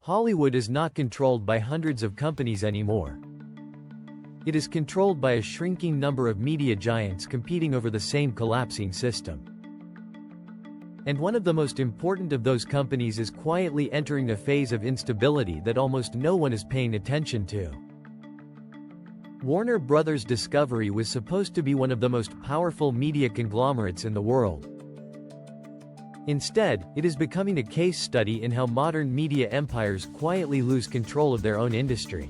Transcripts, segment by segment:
Hollywood is not controlled by hundreds of companies anymore. It is controlled by a shrinking number of media giants competing over the same collapsing system. And one of the most important of those companies is quietly entering a phase of instability that almost no one is paying attention to. Warner Bros. Discovery was supposed to be one of the most powerful media conglomerates in the world. Instead, it is becoming a case study in how modern media empires quietly lose control of their own industry.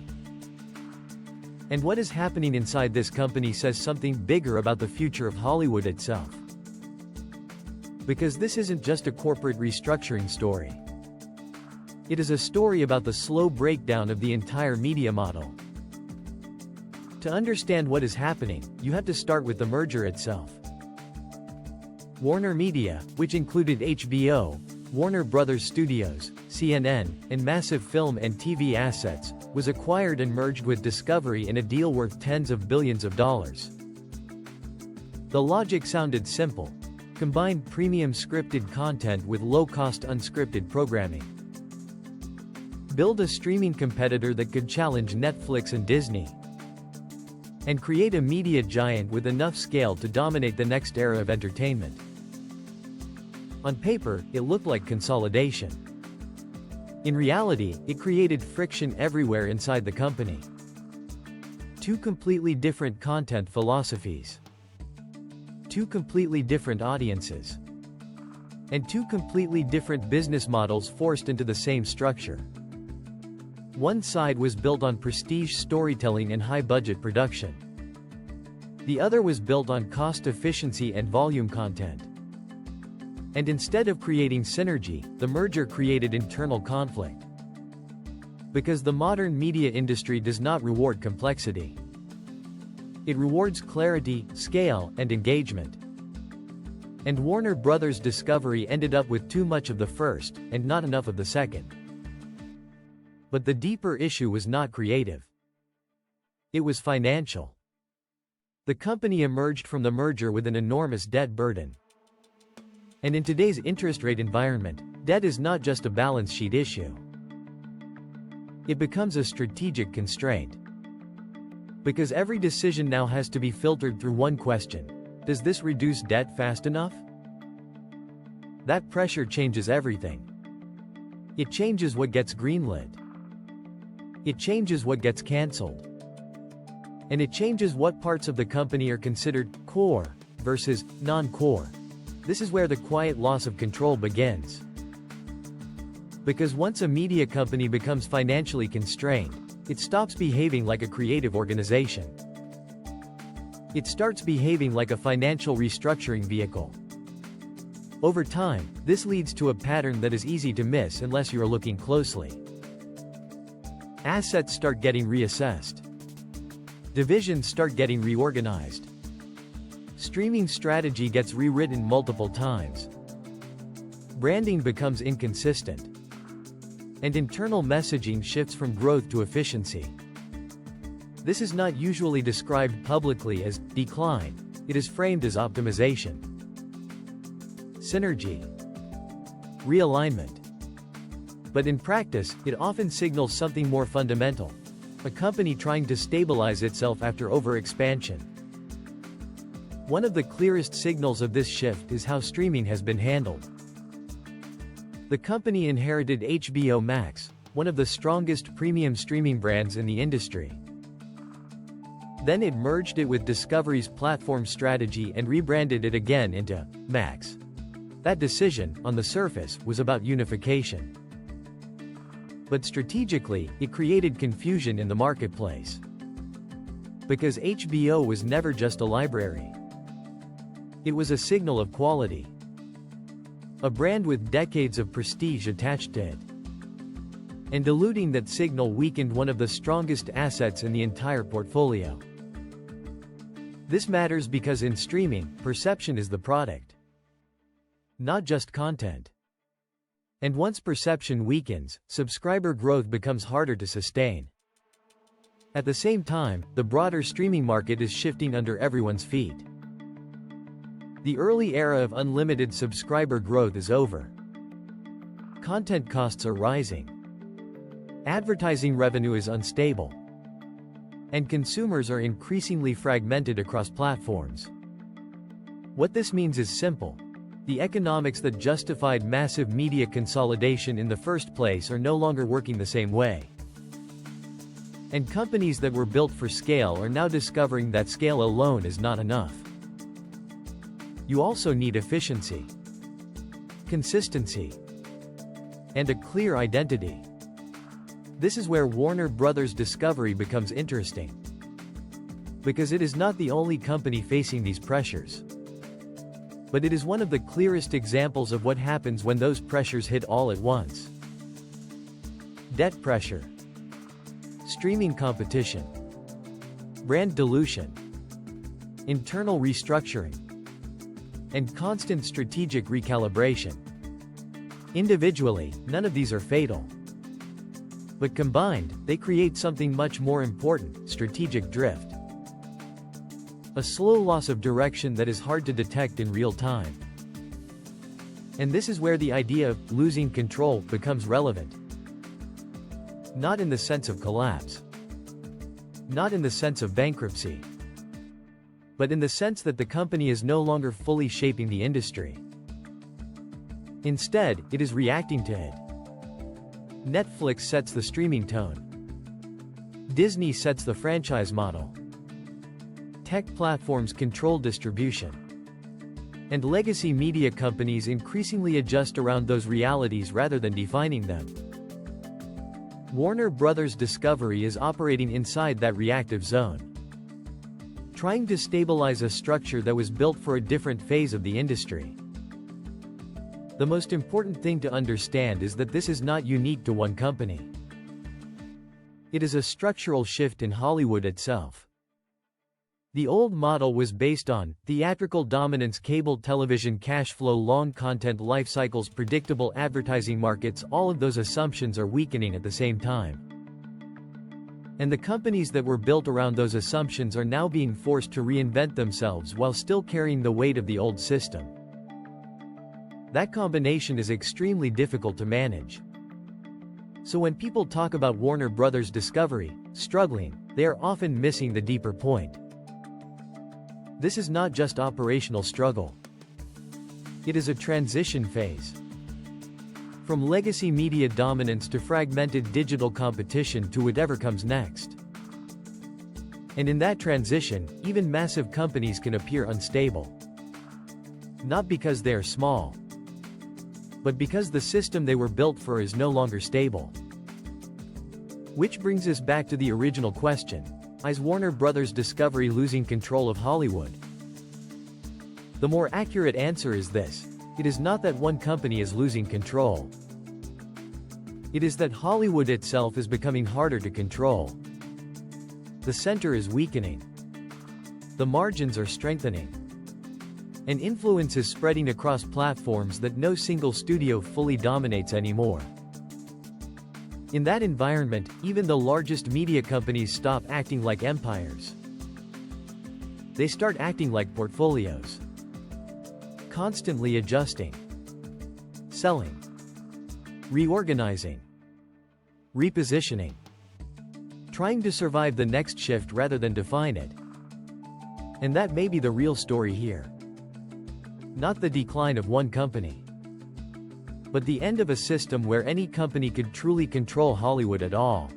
And what is happening inside this company says something bigger about the future of Hollywood itself. Because this isn't just a corporate restructuring story. It is a story about the slow breakdown of the entire media model. To understand what is happening, you have to start with the merger itself. Warner Media, which included HBO, Warner Bros. Studios, CNN, and massive film and TV assets, was acquired and merged with Discovery in a deal worth tens of billions of dollars. The logic sounded simple. Combine premium scripted content with low-cost unscripted programming. Build a streaming competitor that could challenge Netflix and Disney. And create a media giant with enough scale to dominate the next era of entertainment. On paper, it looked like consolidation. In reality, it created friction everywhere inside the company. Two completely different content philosophies. Two completely different audiences. And two completely different business models forced into the same structure. One side was built on prestige storytelling and high-budget production. The other was built on cost efficiency and volume content. And instead of creating synergy, the merger created internal conflict. Because the modern media industry does not reward complexity. It rewards clarity, scale, and engagement. And Warner Bros. Discovery ended up with too much of the first, and not enough of the second. But the deeper issue was not creative. It was financial. The company emerged from the merger with an enormous debt burden. And in today's interest rate environment, debt is not just a balance sheet issue. It becomes a strategic constraint. Because every decision now has to be filtered through one question: does this reduce debt fast enough? That pressure changes everything. It changes what gets greenlit. It changes what gets cancelled. And it changes what parts of the company are considered core versus non-core. This is where the quiet loss of control begins. Because once a media company becomes financially constrained, it stops behaving like a creative organization. It starts behaving like a financial restructuring vehicle. Over time, this leads to a pattern that is easy to miss unless you are looking closely. Assets start getting reassessed. Divisions start getting reorganized. Streaming strategy gets rewritten multiple times. Branding becomes inconsistent. And internal messaging shifts from growth to efficiency. This is not usually described publicly as decline. It is framed as optimization, synergy, realignment. But in practice, it often signals something more fundamental: a company trying to stabilize itself after overexpansion. One of the clearest signals of this shift is how streaming has been handled. The company inherited HBO Max, one of the strongest premium streaming brands in the industry. Then it merged it with Discovery's platform strategy and rebranded it again into Max. That decision, on the surface, was about unification. But strategically, it created confusion in the marketplace. Because HBO was never just a library. It was a signal of quality. A brand with decades of prestige attached to it. And diluting that signal weakened one of the strongest assets in the entire portfolio. This matters because in streaming, perception is the product, not just content. And once perception weakens, subscriber growth becomes harder to sustain. At the same time, the broader streaming market is shifting under everyone's feet. The early era of unlimited subscriber growth is over. Content costs are rising. Advertising revenue is unstable. And consumers are increasingly fragmented across platforms. What this means is simple. The economics that justified massive media consolidation in the first place are no longer working the same way. And companies that were built for scale are now discovering that scale alone is not enough. You also need efficiency, consistency, and a clear identity. This is where Warner Bros. Discovery becomes interesting. Because it is not the only company facing these pressures. But it is one of the clearest examples of what happens when those pressures hit all at once. Debt pressure, streaming competition, brand dilution, internal restructuring, and constant strategic recalibration. Individually, none of these are fatal. But combined, they create something much more important: strategic drift. A slow loss of direction that is hard to detect in real time. And this is where the idea of losing control becomes relevant. Not in the sense of collapse. Not in the sense of bankruptcy. But in the sense that the company is no longer fully shaping the industry. Instead, it is reacting to it. Netflix sets the streaming tone. Disney sets the franchise model. Tech platforms control distribution. And legacy media companies increasingly adjust around those realities rather than defining them. Warner Bros. Discovery is operating inside that reactive zone. Trying to stabilize a structure that was built for a different phase of the industry. The most important thing to understand is that this is not unique to one company. It is a structural shift in Hollywood itself. The old model was based on theatrical dominance, cable television cash flow, long content life cycles, predictable advertising markets. All of those assumptions are weakening at the same time. And the companies that were built around those assumptions are now being forced to reinvent themselves while still carrying the weight of the old system. That combination is extremely difficult to manage. So when people talk about Warner Bros. Discovery struggling, they are often missing the deeper point. This is not just operational struggle. It is a transition phase. From legacy media dominance to fragmented digital competition to whatever comes next. And in that transition, even massive companies can appear unstable. Not because they are small, but because the system they were built for is no longer stable. Which brings us back to the original question: is Warner Bros. Discovery losing control of Hollywood? The more accurate answer is this: it is not that one company is losing control. It is that Hollywood itself is becoming harder to control. The center is weakening. The margins are strengthening. And influence is spreading across platforms that no single studio fully dominates anymore. In that environment, even the largest media companies stop acting like empires. They start acting like portfolios. Constantly adjusting. Selling. Reorganizing. Repositioning. Trying to survive the next shift rather than define it. And that may be the real story here. Not the decline of one company, but the end of a system where any company could truly control Hollywood at all.